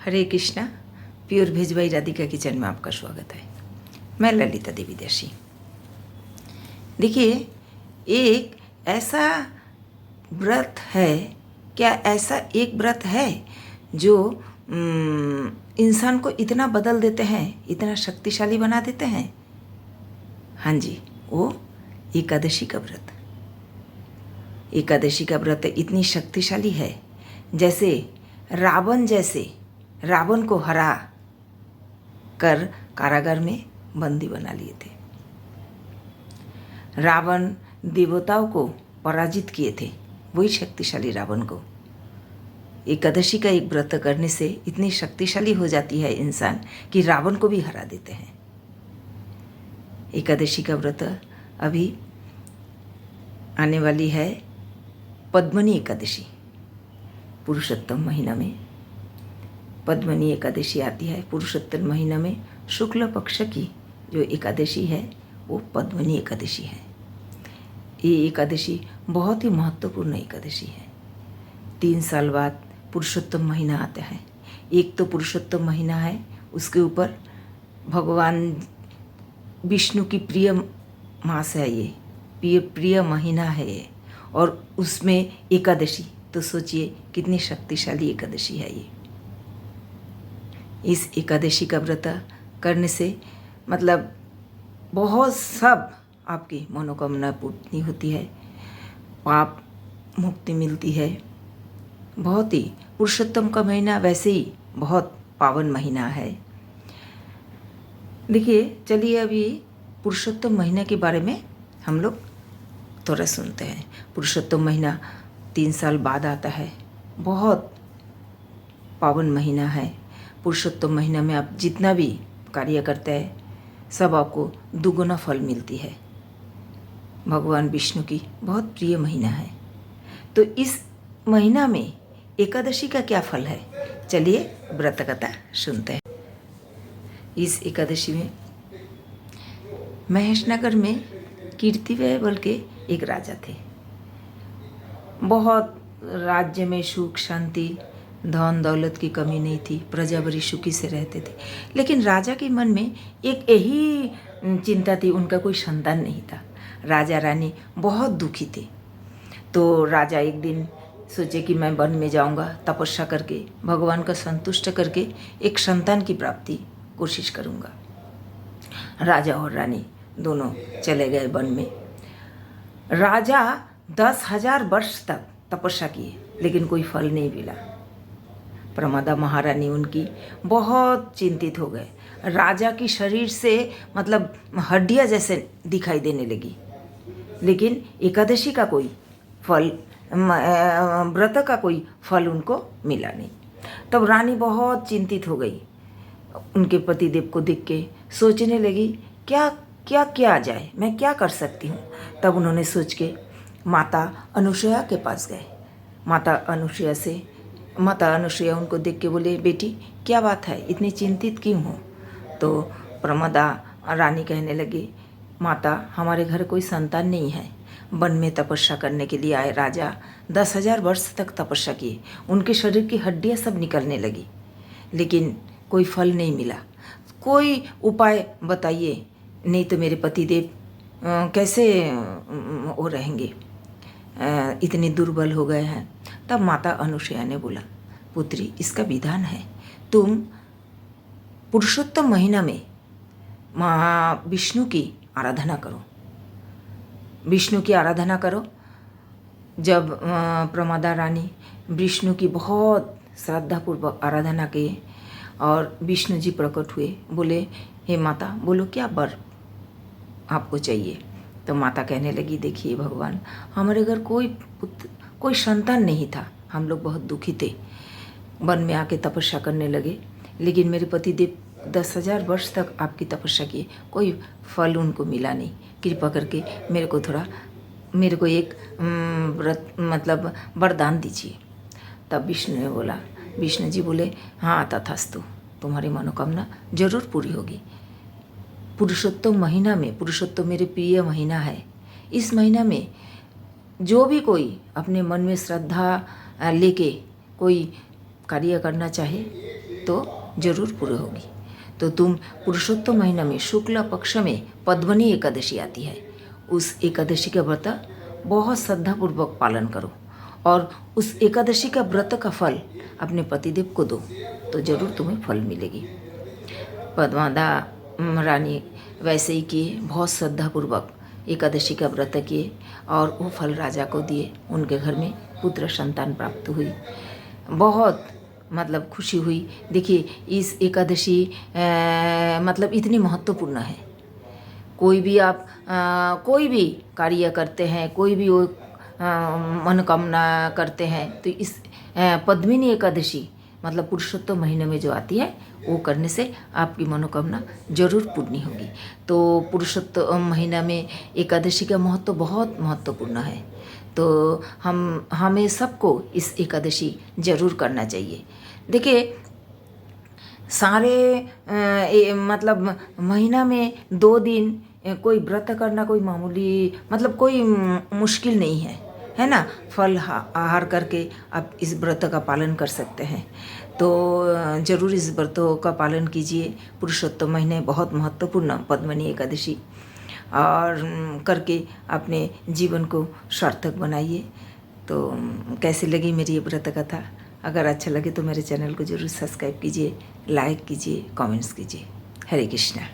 हरे Krishna. Pure भेज by Radhika kitchen में आपका स्वागत है। मैं ललिता देवी दर्शी। देखिए, एक ऐसा व्रत है, क्या ऐसा एक व्रत है जो इंसान को इतना बदल देते हैं, इतना शक्तिशाली बना देते हैं। हाँ जी, वो एकादशी का व्रत। एकादशी का व्रत इतनी शक्तिशाली है, जैसे रावण को हरा कर कारागार में बंदी बना लिए थे। रावण देवताओं को पराजित किए थे, वही शक्तिशाली रावण को एकादशी का एक व्रत करने से इतनी शक्तिशाली हो जाती है इंसान कि रावण को भी हरा देते हैं। एकादशी का व्रत अभी आने वाली है पद्मनी एकादशी। पुरुषोत्तम महीना में पद्मनी एकादशी आती है। पुरुषोत्तम महीना में शुक्ल पक्ष की जो एकादशी है वो पद्मनी एकादशी है। ये एकादशी बहुत ही महत्वपूर्ण एकादशी है। 3 साल बाद पुरुषोत्तम महीना आता है। एक तो पुरुषोत्तम महीना है, उसके ऊपर भगवान विष्णु की प्रिय मास है, ये प्रिय महीना है ये, और उसमें एकादशी, तो सोचिए कितनी शक्तिशाली एकादशी है ये। इस एकादशी का व्रत करने से मतलब बहुत सब आपकी मनोकामना पूर्ति होती है, पाप मुक्ति मिलती है। बहुत ही पुरुषोत्तम का महीना वैसे ही बहुत पावन महीना है। देखिए, चलिए अभी पुरुषोत्तम महीना के बारे में हम लोग थोड़ा सुनते हैं। पुरुषोत्तम महीना 3 साल बाद आता है। बहुत पावन महीना है। पुरुषोत्तम महीना में आप जितना भी कार्य करते हैं सब आपको दुगुना फल मिलती है। भगवान विष्णु की बहुत प्रिय महीना है। तो इस महीना में एकादशी का क्या फल है, चलिए व्रत कथा सुनते हैं। इस एकादशी में महेशनगर में कीर्तिवय बोल के एक राजा थे। बहुत राज्य में सुख शांति धन दौलत की कमी नहीं थी, प्रजा बड़ी सुखी से रहते थे। लेकिन राजा के मन में एक यही चिंता थी, उनका कोई संतान नहीं था। राजा रानी बहुत दुखी थे। तो राजा एक दिन सोचे कि मैं वन में जाऊंगा, तपस्या करके भगवान का संतुष्ट करके एक संतान की प्राप्ति कोशिश करूंगा। राजा और रानी दोनों चले गए वन में। राजा 10,000 वर्ष तक तपस्या किए, लेकिन कोई फल नहीं मिला। प्रमदा महारानी उनकी बहुत चिंतित हो गए। राजा की शरीर से मतलब हड्डियां जैसे दिखाई देने लगी, लेकिन एकादशी का कोई फल, व्रत का कोई फल उनको मिला नहीं। तब रानी बहुत चिंतित हो गई। उनके पतिदेव को देख के सोचने लगी क्या क्या किया जाए, मैं क्या कर सकती हूँ। तब उन्होंने सोच के माता अनुसुया के पास गए। माता अनुसुया उनको देख के बोले, बेटी क्या बात है, इतनी चिंतित क्यों हो। तो प्रमदा रानी कहने लगी, माता हमारे घर कोई संतान नहीं है। वन में तपस्या करने के लिए आए राजा 10,000 वर्ष तक तपस्या किए, उनके शरीर की हड्डियां सब निकलने लगी, लेकिन कोई फल नहीं मिला। कोई उपाय बताइए, नहीं तो मेरे पतिदेव कैसे वो रहेंगे, इतने दुर्बल हो गए हैं। तब माता अनुसुया ने बोला, पुत्री इसका विधान है, तुम पुरुषोत्तम महीना में माँ विष्णु की आराधना करो। विष्णु की आराधना करो। जब प्रमदा रानी विष्णु की बहुत श्रद्धापूर्वक आराधना किए और विष्णु जी प्रकट हुए, बोले, हे माता बोलो क्या वर आपको चाहिए। तो माता कहने लगी, देखिए भगवान, हमारे घर कोई संतान नहीं था, हम लोग बहुत दुखी थे। वन में आके तपस्या करने लगे, लेकिन मेरे पतिदेव 10,000 वर्ष तक आपकी तपस्या किए, कोई फल उनको मिला नहीं। कृपा करके मेरे को एक व्रत मतलब वरदान दीजिए। तब विष्णु जी बोले, हाँ तथास्तु, तुम्हारी मनोकामना जरूर पूरी होगी। पुरुषोत्तम महीना में, पुरुषोत्तम मेरे प्रिय महीना है, इस महीना में जो भी कोई अपने मन में श्रद्धा लेके कोई कार्य करना चाहे तो जरूर पूरी होगी। तो तुम पुरुषोत्तम महीना में शुक्ल पक्ष में पद्मनी एकादशी आती है, उस एकादशी का व्रत बहुत श्रद्धापूर्वक पालन करो और उस एकादशी का व्रत का फल अपने पतिदेव को दो, तो जरूर तुम्हें फल मिलेगी। पद्मादा रानी वैसे ही किए, बहुत श्रद्धापूर्वक एकादशी का व्रत किए और वो फल राजा को दिए। उनके घर में पुत्र संतान प्राप्त हुई, बहुत मतलब खुशी हुई। देखिए इस एकादशी मतलब इतनी महत्वपूर्ण है। कोई भी आप कोई भी कार्य करते हैं, कोई भी वो मनोकामना करते हैं, तो इस पद्मिनी एकादशी मतलब पुरुषोत्तम महीने में जो आती है वो करने से आपकी मनोकामना जरूर पूर्ण होगी। तो पुरुषोत्तम महीना में एकादशी का महत्व बहुत महत्वपूर्ण है। तो हमें सबको इस एकादशी जरूर करना चाहिए। देखिए सारे मतलब महीना में 2 दिन कोई व्रत करना कोई मामूली मतलब कोई मुश्किल नहीं है ना। फल आहार करके आप इस व्रत का पालन कर सकते हैं। तो ज़रूर इस व्रतों का पालन कीजिए। पुरुषोत्तम महीने बहुत महत्वपूर्ण पद्मिनी एकादशी और करके अपने जीवन को सार्थक बनाइए। तो कैसी लगी मेरी ये व्रत कथा? अगर अच्छा लगे तो मेरे चैनल को ज़रूर सब्सक्राइब कीजिए, लाइक कीजिए, कमेंट्स कीजिए। हरे कृष्णा।